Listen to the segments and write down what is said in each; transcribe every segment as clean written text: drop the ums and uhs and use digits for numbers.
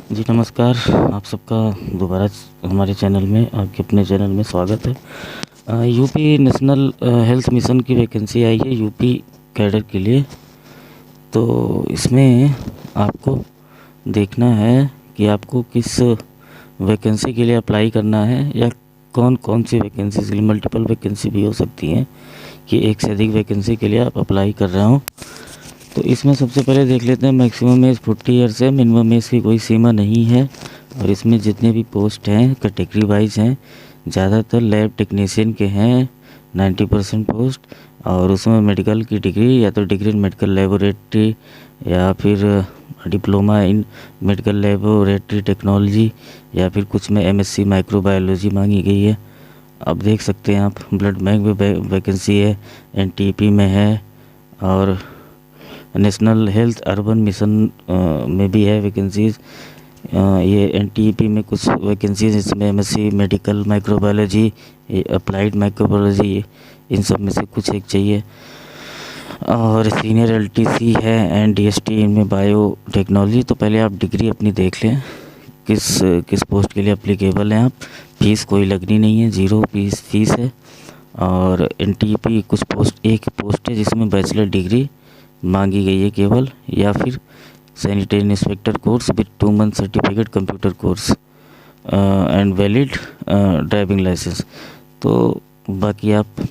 जी नमस्कार। आप सबका दोबारा हमारे चैनल में, आपके अपने चैनल में स्वागत है। यूपी नेशनल हेल्थ मिशन की वैकेंसी आई है यूपी कैडर के लिए। तो इसमें आपको देखना है कि आपको किस वैकेंसी के लिए अप्लाई करना है, या कौन कौन सी वैकेंसी के लिए, मल्टीपल वैकेंसी भी हो सकती हैं कि एक से अधिक वैकेंसी के लिए आप अप्लाई कर रहे हो। तो इसमें सबसे पहले देख लेते हैं, मैक्सिमम एज 40 ईयर्स है, मिनिमम एज की कोई सीमा नहीं है। और इसमें जितने भी पोस्ट हैं कैटेगरी वाइज हैं, ज़्यादातर लैब टेक्नीशियन के हैं 90% पोस्ट। और उसमें मेडिकल की डिग्री, या तो डिग्री इन मेडिकल लेबोरेटरी या फिर diploma in medical laboratory technology, या फिर कुछ में एमएससी माइक्रोबायोलॉजी मांगी गई है। अब देख सकते हैं आप, ब्लड बैंक में वैकेंसी है, एनटीपी में है, और नेशनल हेल्थ अर्बन मिशन में भी है वैकेंसीज़। ये एनटीपी में कुछ वैकेंसीज, इसमें MSc medical microbiology, applied microbiology, इन सब में से कुछ एक चाहिए। और सीनियर एलटीसी है एंड डीएसटी इनमें बायो टेक्नोलॉजी। तो पहले आप डिग्री अपनी देख लें, किस पोस्ट के लिए अप्लीकेबल हैं आप। फीस कोई लगनी नहीं है, 0 फीस है। और एनटीपी कुछ पोस्ट, एक पोस्ट है जिसमें बैचलर डिग्री मांगी गई है केवल, या फिर sanitary inspector course with 2 month certificate computer course and valid driving licence. तो बाकी आप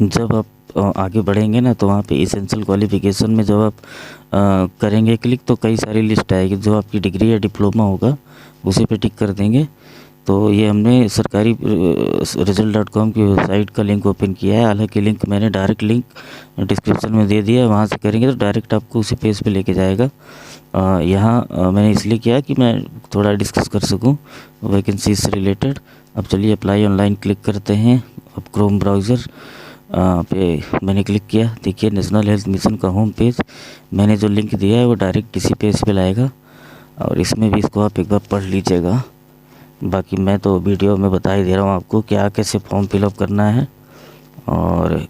जब आप आगे बढ़ेंगे ना, तो वहाँ पे इसेंशियल क्वालिफ़िकेशन में जब आप करेंगे क्लिक, तो कई सारी लिस्ट आएगी। जो आपकी डिग्री या डिप्लोमा होगा उसी पे टिक कर देंगे। तो ये हमने सरकारी result.com की वेबसाइट का लिंक ओपन किया है। हालांकि लिंक मैंने डायरेक्ट लिंक डिस्क्रिप्शन में दे दिया है, वहाँ से करेंगे तो डायरेक्ट आपको उसी पेज पे लेके जाएगा। यहाँ मैंने इसलिए किया कि मैं थोड़ा डिस्कस कर सकूँ वैकेंसी से रिलेटेड। अब चलिए अप्लाई ऑनलाइन क्लिक करते हैं। अब क्रोम ब्राउज़र पे मैंने क्लिक किया, देखिए नेशनल हेल्थ मिशन का होम पेज। मैंने जो लिंक दिया है वो डायरेक्ट इसी पेज पे लाएगा, और इसमें भी इसको आप एक बार पढ़ लीजिएगा। बाकी मैं तो वीडियो में बता ही दे रहा हूँ आपको क्या कैसे फॉर्म फिलअप करना है। और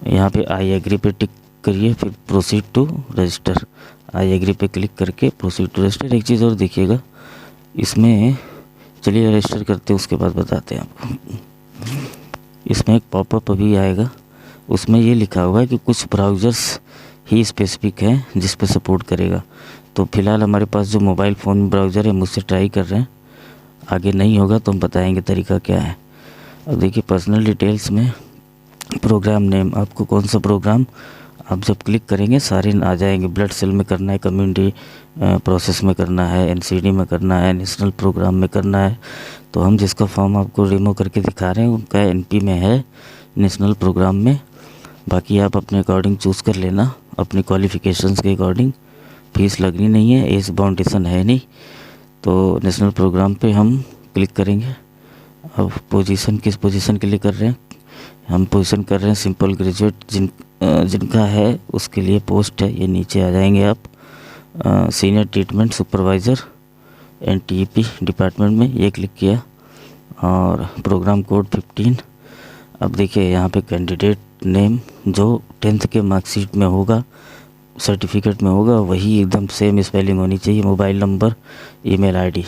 यहाँ पे आई एग्री पे टिक करिए, फिर proceed to register. I agree पे क्लिक करके प्रोसीड टू रजिस्टर। एक चीज़ और देखिएगा इसमें, चलिए रजिस्टर करते हैं उसके बाद बताते हैं आपको। इसमें एक पॉपअप अभी आएगा, उसमें ये लिखा हुआ है कि कुछ ब्राउज़र्स ही स्पेसिफिक हैं जिस पे सपोर्ट करेगा। तो फ़िलहाल हमारे पास जो मोबाइल फ़ोन ब्राउज़र है मुझसे ट्राई कर रहे हैं, आगे नहीं होगा तो हम बताएंगे तरीका क्या है। अब देखिए पर्सनल डिटेल्स में प्रोग्राम नेम, आपको कौन सा प्रोग्राम आप जब क्लिक करेंगे सारे आ जाएंगे। ब्लड सेल में करना है, कम्युनिटी प्रोसेस में करना है, एनसीडी में करना है, नेशनल प्रोग्राम में करना है। तो हम जिसका फॉर्म आपको रिमूव करके दिखा रहे हैं उनका एनपी में है, नेशनल प्रोग्राम में। बाकी आप अपने अकॉर्डिंग चूज़ कर लेना, अपनी क्वालिफ़िकेशंस के अकॉर्डिंग। फीस लगनी नहीं है, एज बाउंडेशन है नहीं। तो नेशनल प्रोग्राम पे हम क्लिक करेंगे। अब पोजीशन, किस पोजीशन के लिए कर रहे हैं हम, पोजीशन कर रहे हैं सिंपल ग्रेजुएट। जिनका है उसके लिए पोस्ट है, ये नीचे आ जाएंगे आप। Senior treatment supervisor NTP department में, ये क्लिक किया, और प्रोग्राम कोड 15। अब देखिए यहाँ पे कैंडिडेट नेम जो 10th के मार्कशीट में होगा, सर्टिफिकेट में होगा, वही एकदम सेम स्पेलिंग होनी चाहिए। मोबाइल नंबर, ईमेल आईडी,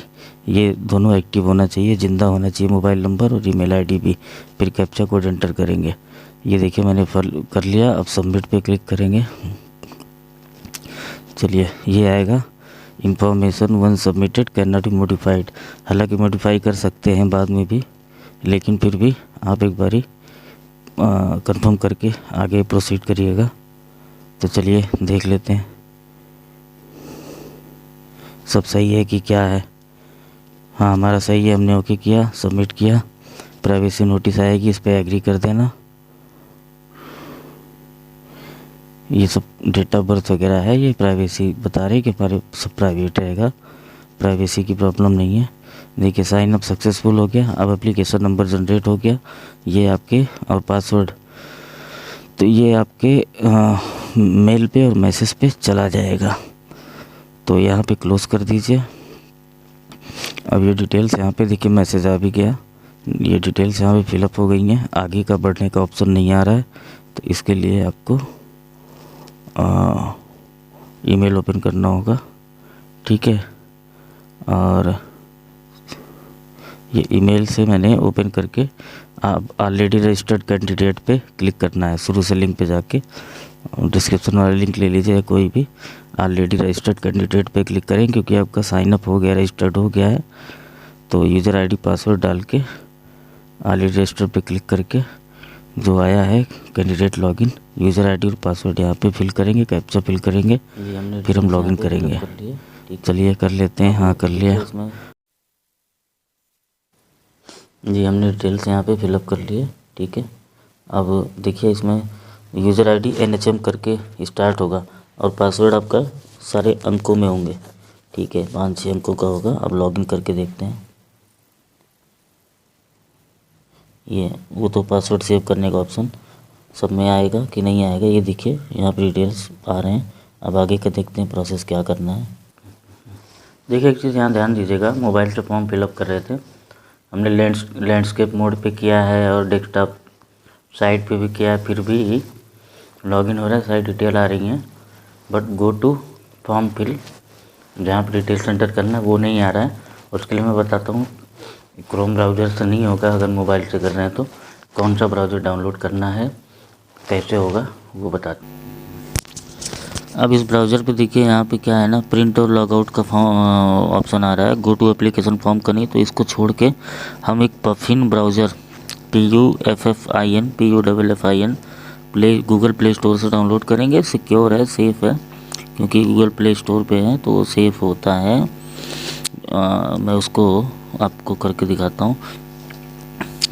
ये दोनों एक्टिव होना चाहिए, ज़िंदा होना चाहिए मोबाइल नंबर और ईमेल आईडी भी। फिर कैप्चा कोड एंटर करेंगे। ये देखिए मैंने कर लिया। अब सबमिट पे क्लिक करेंगे। चलिए ये आएगा, information one submitted can not be modified. हालांकि मॉडिफाई कर सकते हैं बाद में भी, लेकिन फिर भी आप एक बारी कंफर्म करके आगे प्रोसीड करिएगा। तो चलिए देख लेते हैं सब सही है कि क्या है। हाँ हमारा सही है, हमने ओके किया, सबमिट किया। प्राइवेसी नोटिस आएगी, इस पर एग्री कर देना। ये सब डेट ऑफ बर्थ वगैरह है, ये प्राइवेसी बता रहे कि हमारे सब प्राइवेट रहेगा, प्राइवेसी की प्रॉब्लम नहीं है। देखिए साइन अप सक्सेसफुल हो गया। अब एप्लीकेशन नंबर जनरेट हो गया, ये आपके, और पासवर्ड तो ये आपके मेल पे और मैसेज पे चला जाएगा। तो यहाँ पे क्लोज़ कर दीजिए। अब ये डिटेल्स यहाँ पे देखिए मैसेज आ भी गया, ये डिटेल्स यहाँ पे फिलअप हो गई हैं। आगे का बढ़ने का ऑप्शन नहीं आ रहा है, तो इसके लिए आपको ईमेल ओपन करना होगा। ठीक है, और ये ईमेल से मैंने ओपन करके आप ऑलरेडी रजिस्टर्ड कैंडिडेट पे क्लिक करना है। शुरू से लिंक पे जाके डिस्क्रिप्शन वाला लिंक ले लीजिए, कोई भी ऑलरेडी रजिस्टर्ड कैंडिडेट पे क्लिक करें, क्योंकि आपका साइन अप हो गया, रजिस्टर्ड हो गया है। तो यूज़र आईडी पासवर्ड डाल के ऑलरेडी रजिस्टर पे क्लिक करके जो आया है कैंडिडेट लॉगिन, यूज़र आईडी और पासवर्ड यहाँ पे फिल करेंगे, कैप्चा फिल करेंगे, फिर हम लॉगिन करेंगे। चलिए कर लेते हैं। हाँ कर लिया जी, हमने डिटेल्स यहाँ पे फिलअप कर लिए। ठीक है, अब देखिए इसमें यूज़र आईडी NHM करके स्टार्ट होगा और पासवर्ड आपका सारे अंकों में होंगे। ठीक है, 5-6 अंकों का होगा। अब लॉगिन करके देखते हैं। ये वो तो पासवर्ड सेव करने का ऑप्शन सब में आएगा कि नहीं आएगा, ये देखिए यहाँ पर डिटेल्स आ रहे हैं। अब आगे का देखते हैं प्रोसेस क्या करना है। देखिए एक चीज़ यहाँ ध्यान दीजिएगा, मोबाइल से फॉर्म फिलअप कर रहे थे हमने, लैंडस्केप मोड पे किया है और डेस्कटॉप साइट पे भी किया है, फिर भी लॉगिन हो रहा है, सारी डिटेल आ रही हैं। But go to form fill, जहाँ पर डिटेल्स एंटर करना है वो नहीं आ रहा है। उसके लिए मैं बताता हूँ, क्रोम ब्राउज़र से नहीं होगा, अगर मोबाइल से कर रहे हैं तो कौन सा ब्राउज़र डाउनलोड करना है, कैसे होगा वो बताते हैं। अब इस ब्राउज़र पे देखिए यहाँ पे क्या है ना, प्रिंट और लॉगआउट का फॉर्म ऑप्शन आ रहा है। गो टू एप्लीकेशन फॉर्म का नहीं, तो इसको छोड़ के हम एक puffin browser PUFFIN Google play store से डाउनलोड करेंगे। सिक्योर है, सेफ़ है, क्योंकि गूगल प्ले स्टोर पे है तो वो सेफ़ होता है। मैं उसको आपको करके दिखाता हूँ।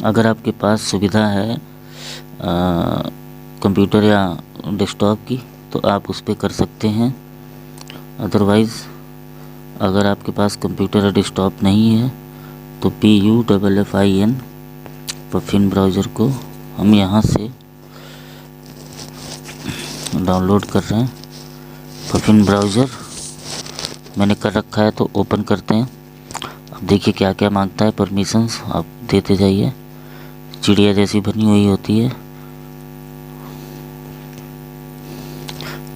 अगर आपके पास सुविधा है कंप्यूटर या डेस्कटॉप की तो आप उस पर कर सकते हैं। अदरवाइज़ अगर आपके पास कंप्यूटर या डेस्कटॉप नहीं है तो PUFFIN पफिन ब्राउज़र को हम यहाँ से डाउनलोड कर रहे हैं। पफिन ब्राउज़र मैंने कर रखा है तो ओपन करते हैं। अब देखिए क्या क्या मांगता है, परमिशंस आप देते जाइए। चिड़िया जैसी बनी हुई होती है।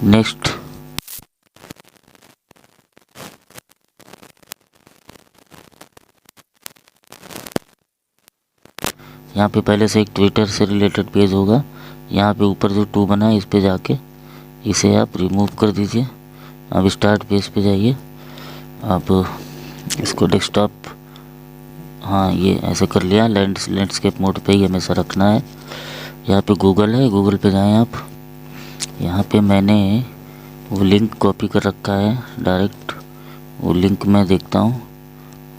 नेक्स्ट, यहाँ पे पहले से एक ट्विटर से रिलेटेड पेज होगा। यहाँ पे ऊपर जो 2 बना है इस पे जाके इसे आप रिमूव कर दीजिए। अब स्टार्ट पेज पे जाइए। अब इसको डेस्कटॉप, हाँ ये ऐसे कर लिया। लैंडस्केप मोड पे ही हमेशा रखना है। यहाँ पे गूगल है, गूगल पे जाएं आप। यहाँ पे मैंने वो लिंक कॉपी कर रखा है, डायरेक्ट वो लिंक मैं देखता हूँ।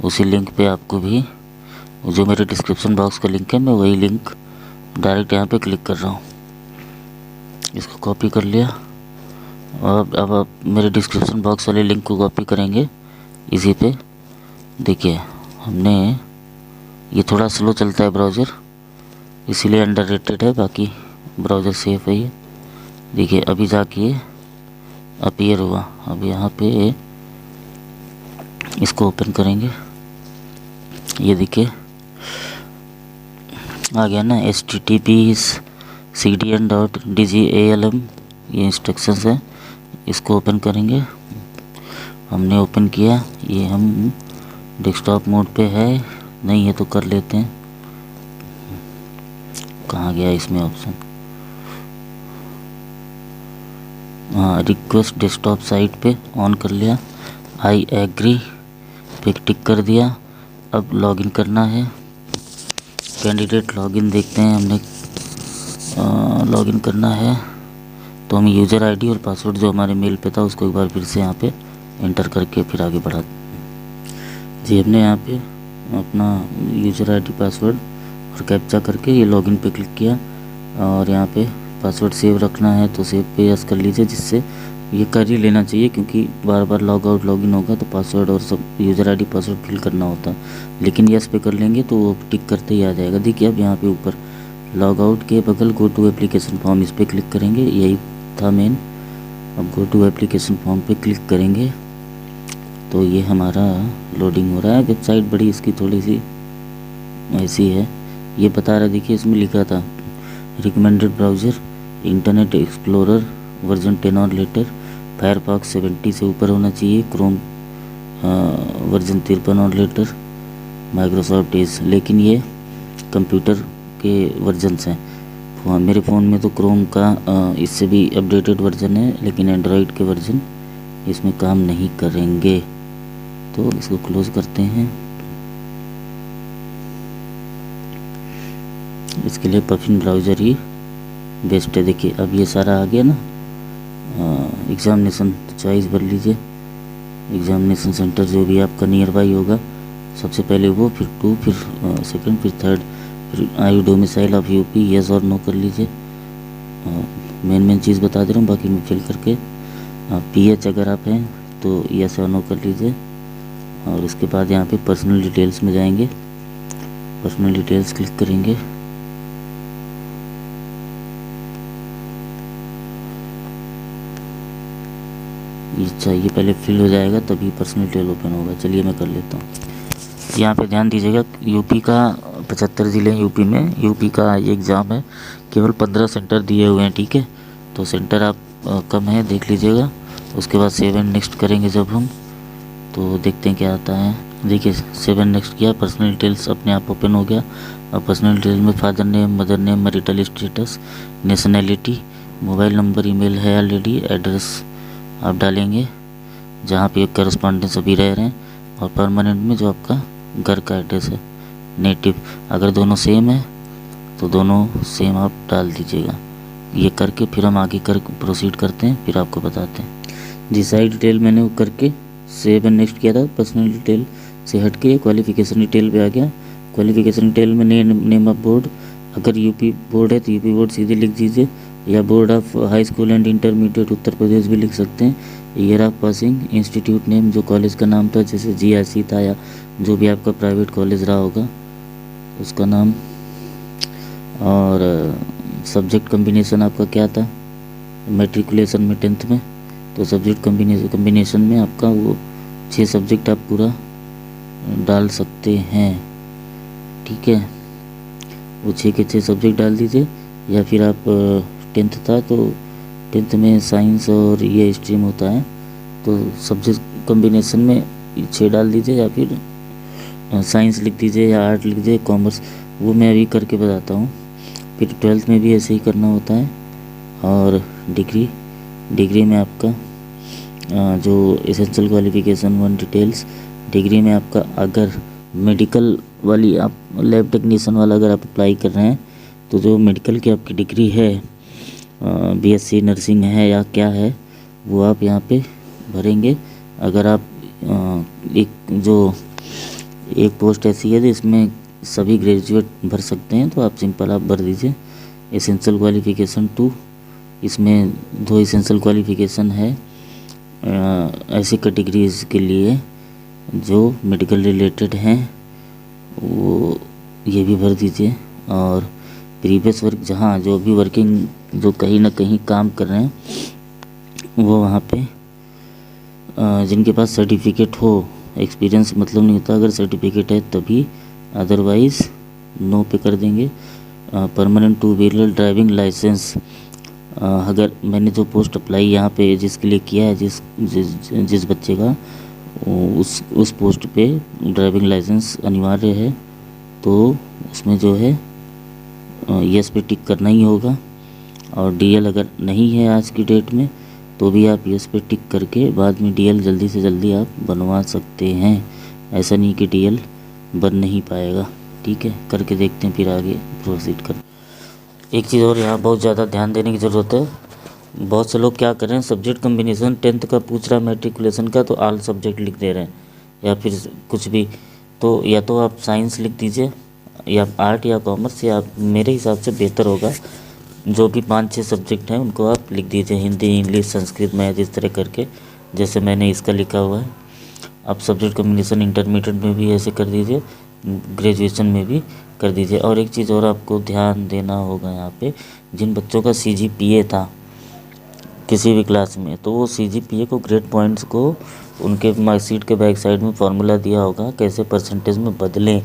उसी लिंक पे आपको भी, जो मेरे डिस्क्रिप्शन बॉक्स का लिंक है, मैं वही लिंक डायरेक्ट यहाँ पे क्लिक कर रहा हूँ। इसको कॉपी कर लिया। और अब आप मेरे डिस्क्रिप्शन बॉक्स वाले लिंक को कॉपी करेंगे इसी पे। देखिए हमने, ये थोड़ा स्लो चलता है ब्राउज़र, इसीलिए अंडररेटेड है, बाकी ब्राउज़र सेफ है ये। देखिए अभी जाके अपीयर हुआ। अब यहाँ पे इसको ओपन करेंगे, ये देखिए आ गया ना, http://cdn.dgalm, ये इंस्ट्रक्शंस है। इसको ओपन करेंगे। हमने ओपन किया। ये हम डेस्कटॉप मोड पे है, नहीं है तो कर लेते हैं। कहाँ गया इसमें ऑप्शन, हाँ रिक्वेस्ट डेस्कटॉप साइट पे ऑन कर लिया। आई एग्री पे टिक कर दिया। अब लॉगिन करना है। कैंडिडेट लॉगिन देखते हैं, हमने लॉगिन करना है तो हम यूज़र आईडी और पासवर्ड जो हमारे मेल पे था उसको एक बार फिर से यहाँ पे एंटर करके फिर आगे बढ़ा जी। हमने यहाँ पे अपना यूज़र आईडी पासवर्ड और कैप्चा करके ये लॉगिन पे क्लिक किया और यहाँ पे पासवर्ड सेव रखना है तो सेव पे यस कर लीजिए, जिससे ये कर ही लेना चाहिए, क्योंकि बार बार लॉग आउट लॉगिन होगा तो पासवर्ड और सब यूज़र आईडी पासवर्ड फिल करना होता है। लेकिन यस पे कर लेंगे तो वो टिक करते ही आ जाएगा। देखिए अब यहाँ पे ऊपर लॉग आउट के बगल गो टू एप्लीकेशन फॉर्म, इस पर क्लिक करेंगे, यही था मेन। अब गो टू एप्लीकेशन फॉर्म पे क्लिक करेंगे तो ये हमारा लोडिंग हो रहा है। वेबसाइट बड़ी इसकी थोड़ी सी ऐसी है, ये बता रहा, देखिए इसमें लिखा था recommended browser internet explorer version 10 और लेटर, फायरफॉक्स 70 से ऊपर होना चाहिए, क्रोम वर्जन 53 और लेटर माइक्रोसॉफ्ट एज, लेकिन ये कंप्यूटर के वर्जन्स हैं। मेरे फ़ोन में तो क्रोम का इससे भी अपडेटेड वर्जन है, लेकिन एंड्रॉयड के वर्जन इसमें काम नहीं करेंगे। तो इसको क्लोज़ करते हैं। इसके लिए पफिन ब्राउज़र ही बेस्ट है। देखिए अब ये सारा आ गया ना। एग्ज़ामिनेशन चॉइस भर लीजिए, एग्ज़ामिनेशन सेंटर जो भी आपका नियर बाई होगा, सबसे पहले वो, फिर 2, फिर सेकंड, फिर थर्ड, फिर आयु डोमिसाइल ऑफ यूपी, यस और नो कर लीजिए। मेन चीज़ बता दे रहा हूँ, बाकी मैं फिल करके पीएच अगर आप हैं तो यस और नो कर लीजिए। और उसके बाद यहाँ पे पर्सनल डिटेल्स में जाएंगे, पर्सनल डिटेल्स क्लिक करेंगे। ये चाहिए पहले फिल हो जाएगा तभी पर्सनल डिटेल ओपन होगा। चलिए मैं कर लेता हूँ। यहाँ पे ध्यान दीजिएगा, यूपी का 75 ज़िले यूपी में, यूपी का ये एग्ज़ाम है, केवल 15 सेंटर दिए हुए हैं, ठीक है। तो सेंटर आप कम है देख लीजिएगा। उसके बाद 7 नेक्स्ट करेंगे जब हम, तो देखते हैं क्या आता है। देखिए 7 नेक्स्ट किया, पर्सनल डिटेल्स अपने आप ओपन हो गया। और पर्सनल डिटेल्स में father name, mother name, marital status, nationality, mobile number, email है ऑलरेडी, एड्रेस आप डालेंगे जहाँ पे करस्पॉन्डेंस अभी रह रहे हैं, और परमानेंट में जो आपका घर का एड्रेस है, नेटिव। अगर दोनों सेम है तो दोनों सेम आप डाल दीजिएगा। ये करके फिर हम आगे कर प्रोसीड करते हैं, फिर आपको बताते हैं। जी सारी डिटेल मैंने वो करके 7 नेक्स्ट किया था। पर्सनल डिटेल से हट के क्वालिफिकेशन डिटेल पे आ गया। क्वालिफिकेशन डिटेल में नेम ऑफ बोर्ड, अगर यूपी बोर्ड है तो यूपी बोर्ड सीधे लिख दीजिए, या board of high school and intermediate Uttar Pradesh भी लिख सकते हैं। Year of passing, institute name जो कॉलेज का नाम था, जैसे जीआरसी था या जो भी आपका प्राइवेट कॉलेज रहा होगा उसका नाम, और सब्जेक्ट कम्बिनेशन आपका क्या था मैट्रिकुलेशन में 10th में, तो सब्जेक्ट कम्बिनेशन में आपका वो 6 सब्जेक्ट आप पूरा डाल सकते हैं, ठीक है। वो 6 के 6 सब्जेक्ट डाल दीजिए। या फिर आप 10th था तो 10th में साइंस और ये स्ट्रीम होता है, तो सब्जेक्ट कम्बिनेशन में 6 डाल दीजिए, या फिर साइंस लिख दीजिए या आर्ट लिख दीजिए, कॉमर्स, वो मैं अभी करके बताता हूँ। फिर 12th में भी ऐसे ही करना होता है। और डिग्री में आपका जो एसेंशियल क्वालिफिकेशन 1 डिटेल्स, डिग्री में आपका अगर मेडिकल वाली आप लैब टेक्नीशियन वाला अगर आप अप्लाई कर रहे हैं तो जो मेडिकल की आपकी डिग्री है, बीएससी नर्सिंग है या क्या है, वो आप यहाँ पे भरेंगे। अगर आप एक पोस्ट ऐसी है जिसमें सभी ग्रेजुएट भर सकते हैं, तो आप सिंपल आप भर दीजिए एसेंशियल क्वालिफिकेशन 2। इसमें 2 एसेंशियल क्वालिफिकेशन है ऐसी कैटेगरीज के लिए जो मेडिकल रिलेटेड हैं, वो ये भी भर दीजिए। और प्रीवियस वर्क, जहाँ जो भी वर्किंग जो कहीं ना कहीं काम कर रहे हैं, वो वहाँ पे जिनके पास सर्टिफिकेट हो, एक्सपीरियंस मतलब नहीं होता, अगर सर्टिफिकेट है तभी, अदरवाइज़ नो पे कर देंगे। परमानेंट 2 व्हीलर ड्राइविंग लाइसेंस, अगर मैंने जो पोस्ट अप्लाई यहाँ पे जिसके लिए किया है, जिस बच्चे का, उस पोस्ट पे ड्राइविंग लाइसेंस अनिवार्य है, तो उसमें जो है यस पे टिक करना ही होगा। और डीएल अगर नहीं है आज की डेट में तो भी आप यस पे टिक करके बाद में डीएल जल्दी से जल्दी आप बनवा सकते हैं। ऐसा नहीं कि डीएल बन नहीं पाएगा, ठीक है। करके देखते हैं, फिर आगे प्रोसीड कर। एक चीज़ और यहाँ बहुत ज़्यादा ध्यान देने की ज़रूरत है। बहुत से लोग क्या कर रहे हैं, सब्जेक्ट कम्बिनेशन 10th का पूछ रहा है मैट्रिकुलेशन का, तो ऑल सब्जेक्ट लिख दे रहे हैं, या फिर कुछ भी। तो या तो आप साइंस लिख दीजिए, या आर्ट या कॉमर्स, या मेरे हिसाब से बेहतर होगा जो भी 5-6 सब्जेक्ट हैं उनको आप लिख दीजिए, हिंदी, इंग्लिश, संस्कृत, मैथ, इस तरह करके, जैसे मैंने इसका लिखा हुआ है। आप सब्जेक्ट कम्बिनेशन इंटरमीडिएट में भी ऐसे कर दीजिए, ग्रेजुएशन में भी कर दीजिए। और एक चीज़ और आपको ध्यान देना होगा यहाँ पे, जिन बच्चों का सीजीपीए था किसी भी क्लास में, तो वो सीजीपीए को, ग्रेड पॉइंट्स को उनके मार्कशीट के बैक साइड में फार्मूला दिया होगा कैसे परसेंटेज में बदलें,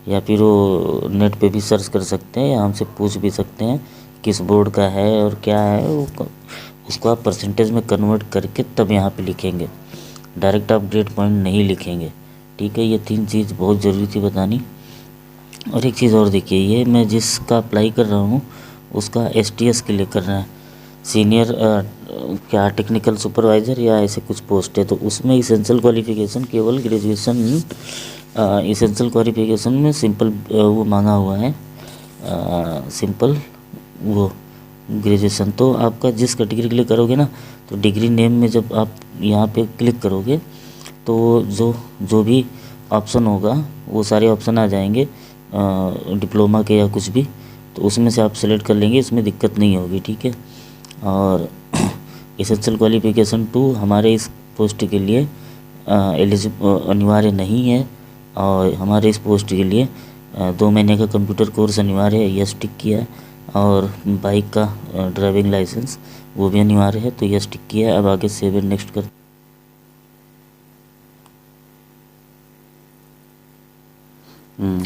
या फिर वो नेट पे भी सर्च कर सकते हैं, या हमसे पूछ भी सकते हैं किस बोर्ड का है और क्या है, उसको आप परसेंटेज में कन्वर्ट करके तब यहाँ पे लिखेंगे। डायरेक्ट आप ग्रेड पॉइंट नहीं लिखेंगे। ठीक है, ये 3 चीज़ बहुत ज़रूरी थी बतानी। और एक चीज़ और देखिए, ये मैं जिसका अप्लाई कर रहा हूँ उसका STS के लिए कर रहा है, सीनियर क्या टेक्निकल सुपरवाइज़र या ऐसे कुछ पोस्ट है। तो उसमें इसेंशियल क्वालिफ़िकेशन केवल ग्रेजुएशन, इसेंशियल क्वालिफ़िकेशन में सिंपल वो मांगा हुआ है, सिंपल वो ग्रेजुएशन। तो आपका जिस कैटेगरी के लिए करोगे ना, तो डिग्री नेम में जब आप यहाँ पे क्लिक करोगे तो जो भी ऑप्शन होगा वो सारे ऑप्शन आ जाएंगे डिप्लोमा के या कुछ भी, तो उसमें से आप सेलेक्ट कर लेंगे, इसमें दिक्कत नहीं होगी। ठीक है, और एसेंशियल क्वालिफ़िकेशन 2 हमारे इस पोस्ट के लिए अनिवार्य नहीं है, और हमारे इस पोस्ट के लिए 2 महीने का कंप्यूटर कोर्स अनिवार्य है, यस टिक किया है। और बाइक का ड्राइविंग लाइसेंस वो भी अनिवार्य है, तो यस टिक किया है। अब आगे सेव एंड नेक्स्ट कर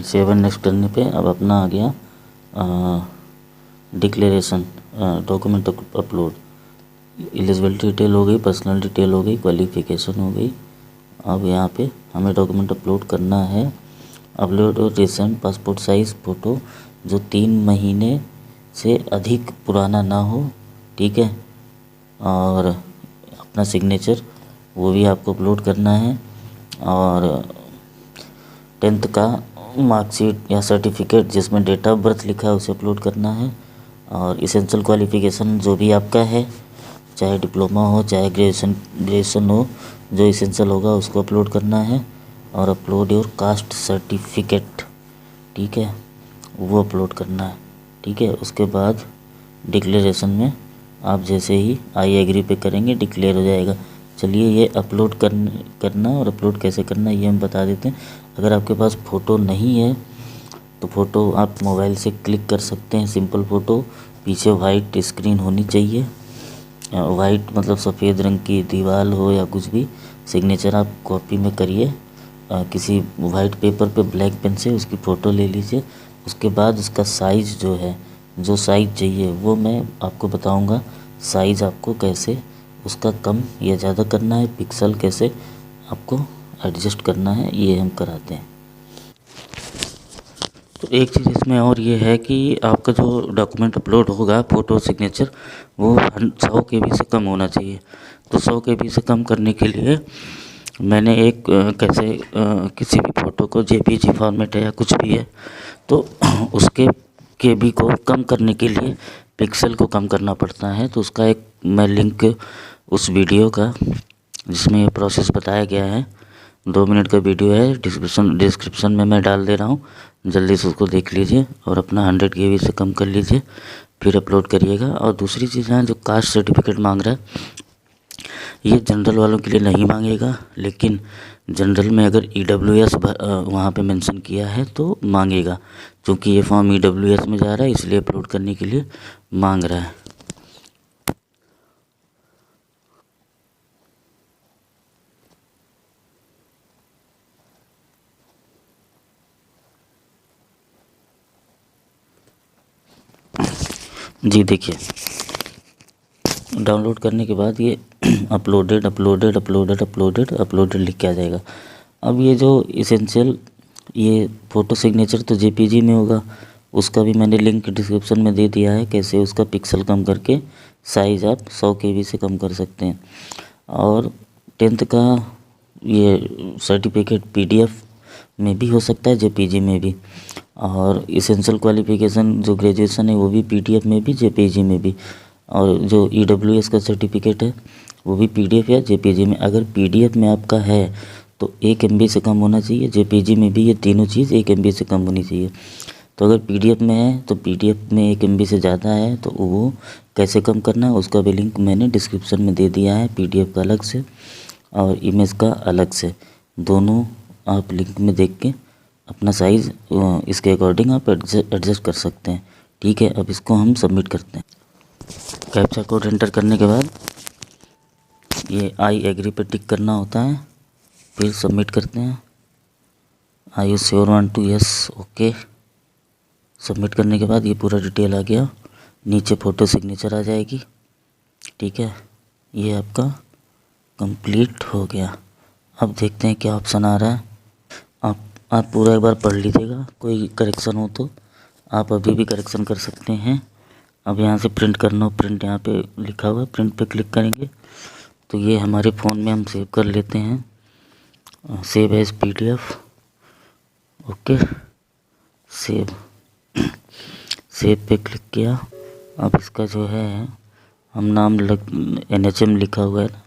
सेव एंड नेक्स्ट करने पे अब अपना आ गया declaration, document upload, eligibility detail हो गई, पर्सनल डिटेल हो गई, क्वालिफिकेशन हो गई। अब यहाँ पे हमें डॉक्यूमेंट अपलोड करना है। अपलोड और रिसेंट पासपोर्ट साइज़ फ़ोटो जो 3 महीने से अधिक पुराना ना हो। ठीक है, और अपना सिग्नेचर वो भी आपको अपलोड करना है, और 10th का मार्कशीट या सर्टिफिकेट जिसमें डेट ऑफ बर्थ लिखा है उसे अपलोड करना है। और इसेंशियल क्वालिफ़िकेशन जो भी आपका है, चाहे डिप्लोमा हो चाहे ग्रेजुएशन हो, जो इसेंशियल होगा उसको अपलोड करना है। और अपलोड योर कास्ट सर्टिफिकेट, ठीक है, वो अपलोड करना है। ठीक है, उसके बाद डिक्लेरेशन में आप जैसे ही आई एग्री पे करेंगे डिक्लेयर हो जाएगा। चलिए ये अपलोड करना और अपलोड कैसे करना है ये हम बता देते हैं। अगर आपके पास फ़ोटो नहीं है तो फ़ोटो आप मोबाइल से क्लिक कर सकते हैं, सिंपल फ़ोटो, पीछे वाइट स्क्रीन होनी चाहिए, वाइट मतलब सफ़ेद रंग की दीवार हो या कुछ भी। सिग्नेचर आप कॉपी में करिए, किसी वाइट पेपर पे ब्लैक पेन से उसकी फ़ोटो ले लीजिए। उसके बाद उसका साइज़ जो है, जो साइज़ चाहिए वो मैं आपको बताऊंगा। साइज़ आपको कैसे उसका कम या ज़्यादा करना है, पिक्सल कैसे आपको एडजस्ट करना है, ये हम कराते हैं। तो एक चीज़ इसमें और ये है कि आपका जो डॉक्यूमेंट अपलोड होगा फ़ोटो सिग्नेचर वो 100 KB से कम होना चाहिए। तो 100 KB से कम करने के लिए मैंने एक कैसे किसी भी फ़ोटो को JPG फॉर्मेट है या कुछ भी है तो उसके KB को कम करने के लिए पिक्सल को कम करना पड़ता है। तो उसका एक मैं लिंक उस वीडियो का जिसमें ये प्रोसेस बताया गया है, 2 मिनट का वीडियो है, डिस्क्रिप्शन में मैं डाल दे रहा हूँ, जल्दी से उसको देख लीजिए और अपना 100 KB से कम कर लीजिए, फिर अपलोड करिएगा। और दूसरी चीज़ है जो कास्ट सर्टिफिकेट मांग रहा है, ये जनरल वालों के लिए नहीं मांगेगा, लेकिन जनरल में अगर EWS वहाँ पे मेंशन किया है तो मांगेगा, क्योंकि ये फॉर्म EWS में जा रहा है इसलिए अपलोड करने के लिए मांग रहा है। जी देखिए, डाउनलोड करने के बाद ये uploaded uploaded uploaded uploaded uploaded लिख के आ जाएगा। अब ये जो इसेंशियल ये फ़ोटो सिग्नेचर तो JPG में होगा, उसका भी मैंने लिंक डिस्क्रिप्शन में दे दिया है, कैसे उसका पिक्सल कम करके साइज़ आप 100 KB से कम कर सकते हैं। और 10th का ये सर्टिफिकेट PDF में भी हो सकता है, JPG में भी। और इसेंशियल क्वालिफ़िकेशन जो ग्रेजुएशन है वो भी PDF में भी, JPG में भी। और जो EWS का सर्टिफिकेट है वो भी PDF या JPG में। अगर PDF में आपका है तो 1 MB से कम होना चाहिए, JPG में भी ये तीनों चीज़ 1 MB से कम होनी चाहिए। तो अगर PDF में है तो PDF में 1 MB से ज़्यादा है तो वो कैसे कम करना है उसका भी लिंक मैंने डिस्क्रिप्शन में दे दिया है, PDF का अलग से और इमेज का अलग से। दोनों आप लिंक में देख के अपना साइज़ इसके अकॉर्डिंग आप एडजस्ट कर सकते हैं। ठीक है, अब इसको हम सबमिट करते हैं। कैप्चा कोड एंटर करने के बाद ये आई एग्री पे टिक करना होता है, फिर सबमिट करते हैं। Are you sure want to, yes, okay. Submit करने के बाद ये पूरा डिटेल आ गया, नीचे फ़ोटो सिग्नेचर आ जाएगी। ठीक है, ये आपका कंप्लीट हो गया। अब देखते हैं क्या ऑप्शन आ रहा है। आप पूरा एक बार पढ़ लीजिएगा, कोई करेक्शन हो तो आप अभी भी करेक्शन कर सकते हैं। अब यहाँ से प्रिंट करना हो, प्रिंट यहाँ पे लिखा हुआ है, प्रिंट पे क्लिक करेंगे तो ये हमारे फ़ोन में हम सेव कर लेते हैं, save as PDF। Okay, save save पे क्लिक किया। अब इसका जो है हम नाम NHM लिखा हुआ है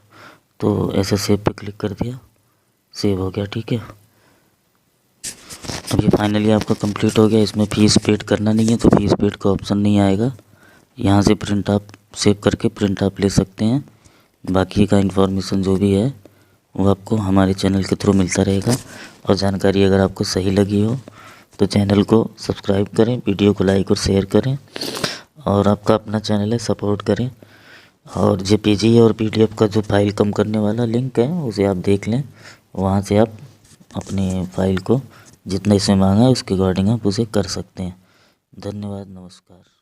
तो ऐसे सेव पे क्लिक कर दिया, सेव हो गया। ठीक है, अब ये फाइनली आपका कंप्लीट हो गया। इसमें फ़ीस पेड करना नहीं है तो फ़ीस पेड का ऑप्शन नहीं आएगा। यहाँ से प्रिंट आप सेव करके प्रिंट आप ले सकते हैं। बाकी का इन्फॉर्मेशन जो भी है वो आपको हमारे चैनल के थ्रू मिलता रहेगा। और जानकारी अगर आपको सही लगी हो तो चैनल को सब्सक्राइब करें, वीडियो को लाइक और शेयर करें, और आपका अपना चैनल है सपोर्ट करें। और JPG और PDF का जो फाइल कम करने वाला लिंक है उसे आप देख लें, वहाँ से आप अपनी फ़ाइल को जितना इसमें मांगा है उसके अकॉर्डिंग आप उसे कर सकते हैं। धन्यवाद, नमस्कार।